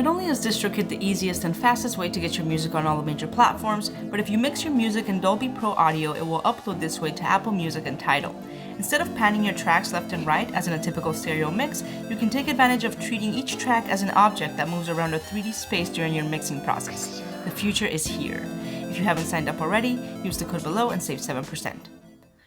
Not only is DistroKid the easiest and fastest way to get your music on all the major platforms, but if you mix your music in Dolby Pro Audio, it will upload this way to Apple Music and Tidal. Instead of panning your tracks left and right, as in a typical stereo mix, you can take advantage of treating each track as an object that moves around a 3D space during your mixing process. The future is here. If you haven't signed up already, use the code below and save 7%.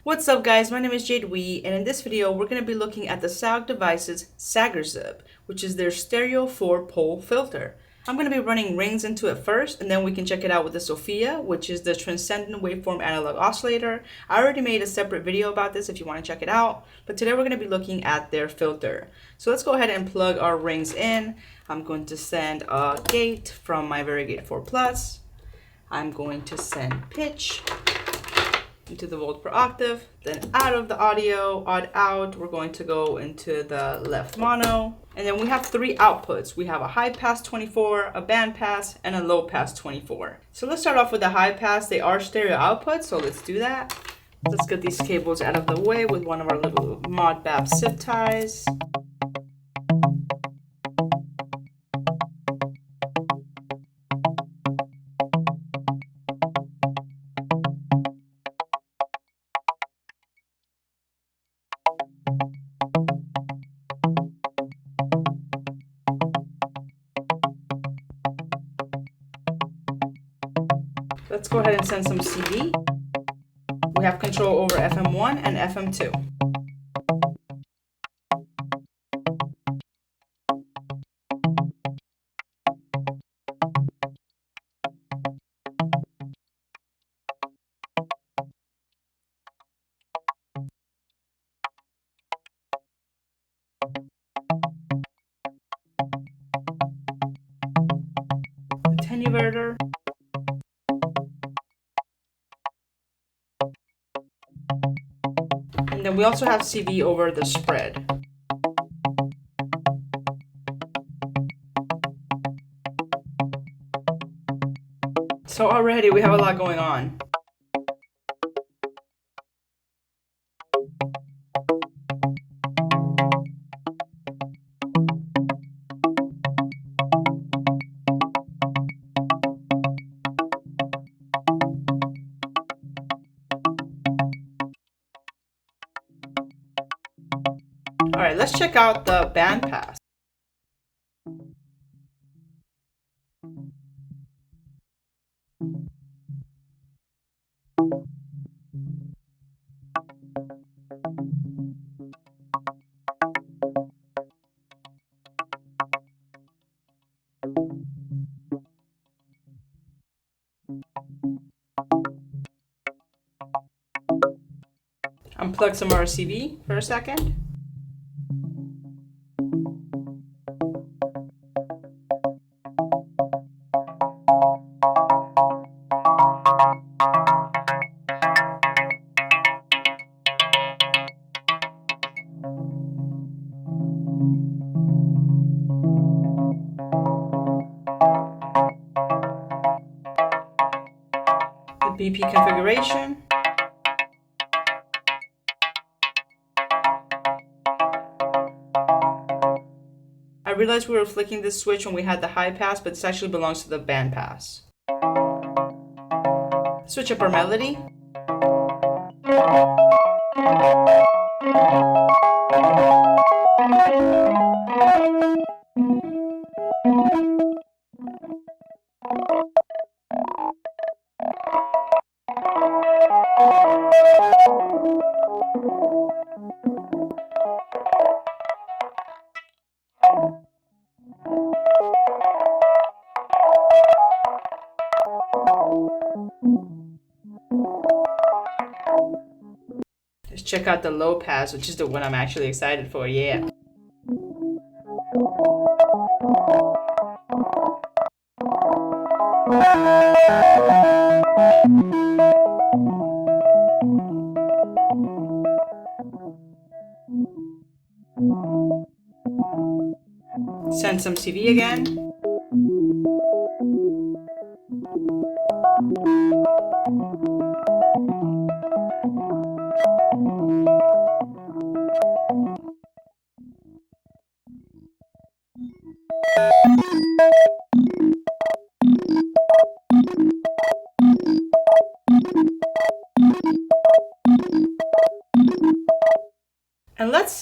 What's up guys, my name is JAde, and in this video we're going to be looking at the Xaoc device's Zagrzeb, which is their stereo 4-pole filter. I'm going to be running rings into it first, and then we can check it out with the Sophia, which is the transcendent waveform analog oscillator. I already made a separate video about this if you want to check it out, but today we're going to be looking at their filter. So let's go ahead and plug our rings in. I'm going to send a gate from my Varigate 4 Plus. I'm going to send pitch into the volt per octave, then out of the audio, odd out, we're going to go into the left mono. And then we have three outputs. We have a high pass 24, a band pass, and a low pass 24. So let's start off with the high pass. They are stereo outputs, so let's do that. Let's get these cables out of the way with one of our little Modbap zip ties. Let's go ahead and send some CV. We have control over FM1 and FM2. Attenuator. And then we also have CV over the spread. So already we have a lot going on. All right, let's check out the band pass. Unplug some RCV for a second. The BP configuration. I realized we were flicking this switch when we had the high pass, but this actually belongs to the band pass. Switch up our melody. Let's check out the low pass, which is the one I'm actually excited for, yeah. Send some CV again.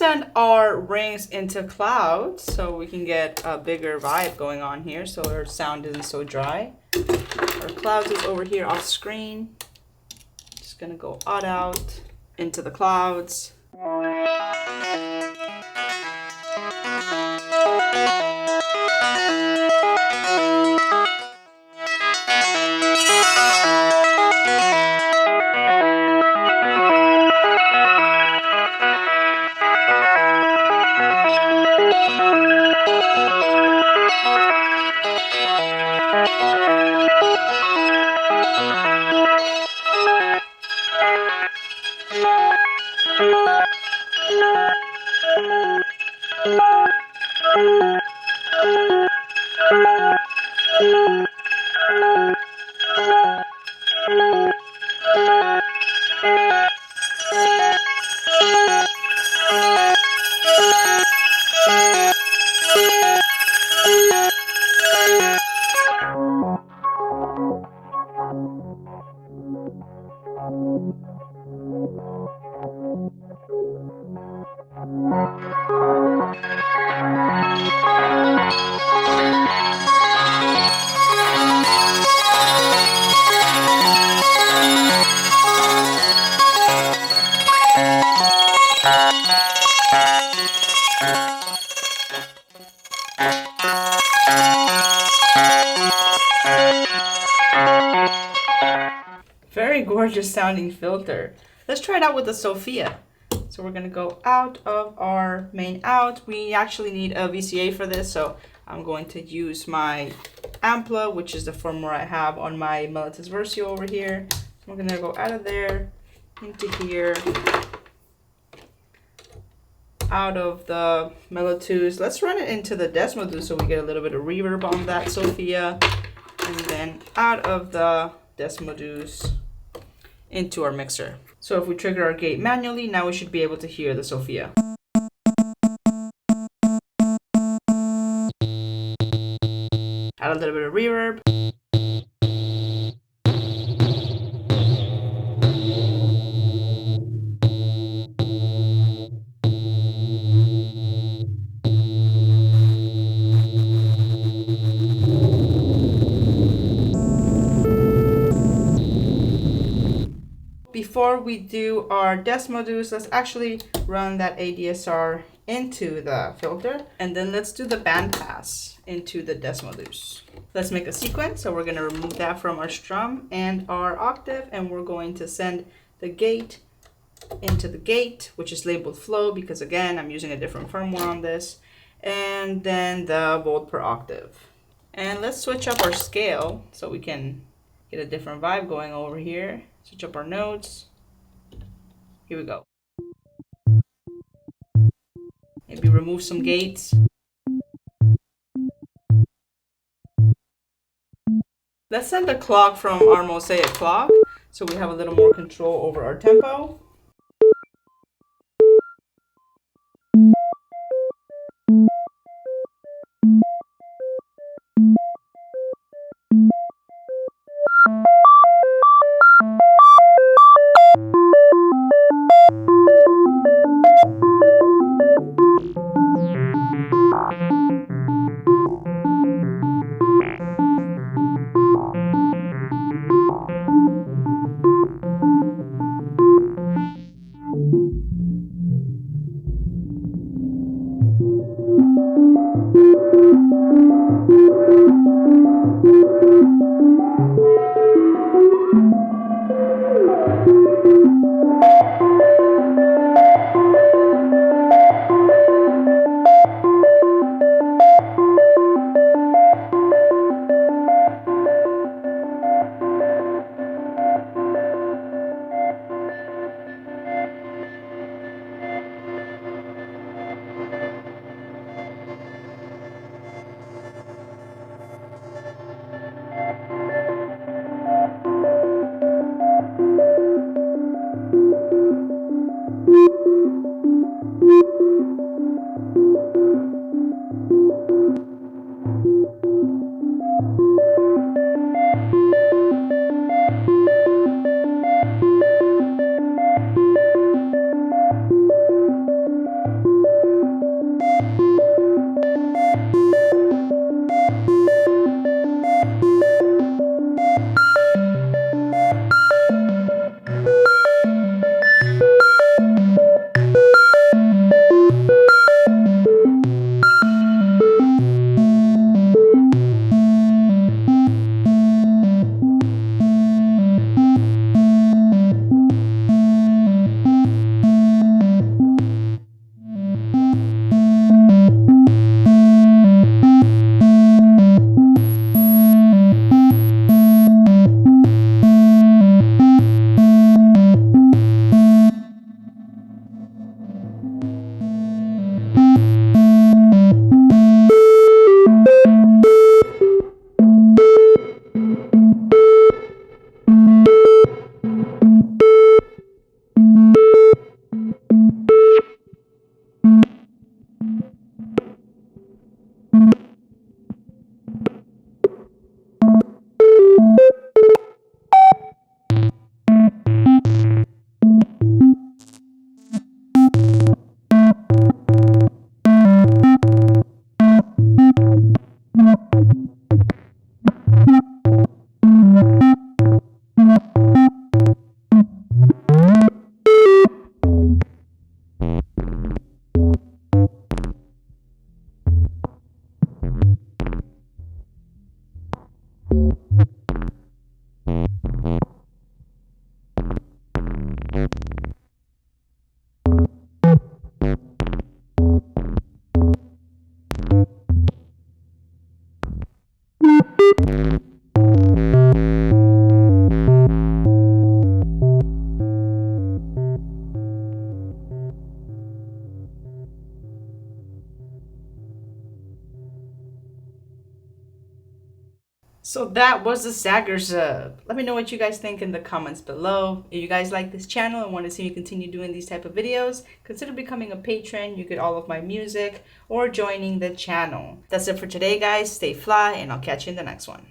send our rings into clouds so we can get a bigger vibe going on here so our sound isn't so dry. Our clouds is over here off screen. Just gonna go odd out into the clouds. Very gorgeous sounding filter. Let's try it out with the Sophia. So we're gonna go out of our main out. We actually need a VCA for this, so I'm going to use my Ampla, which is the firmware I have on my Melodius Versio over here. So we're gonna go out of there, into here, out of the Melodius. Let's run it into the Desmodus so we get a little bit of reverb on that Sophia. And then out of the Desmodus into our mixer. So if we trigger our gate manually, now we should be able to hear the Sophia. Add a little bit of reverb. Before we do our Desmodus, let's actually run that ADSR into the filter, and then let's do the bandpass into the Desmodus. Let's make a sequence, so we're going to remove that from our strum and our octave, and we're going to send the gate into the gate, which is labeled flow because again I'm using a different firmware on this, and then the volt per octave. And let's switch up our scale so we can get a different vibe going over here. Switch up our notes. Here we go. Maybe remove some gates. Let's send the clock from our Mosaic clock so we have a little more control over our tempo. So that was the Zagrzeb. Let me know what you guys think in the comments below. If you guys like this channel and want to see me continue doing these type of videos, consider becoming a patron. You get all of my music or joining the channel. That's it for today, guys. Stay fly, and I'll catch you in the next one.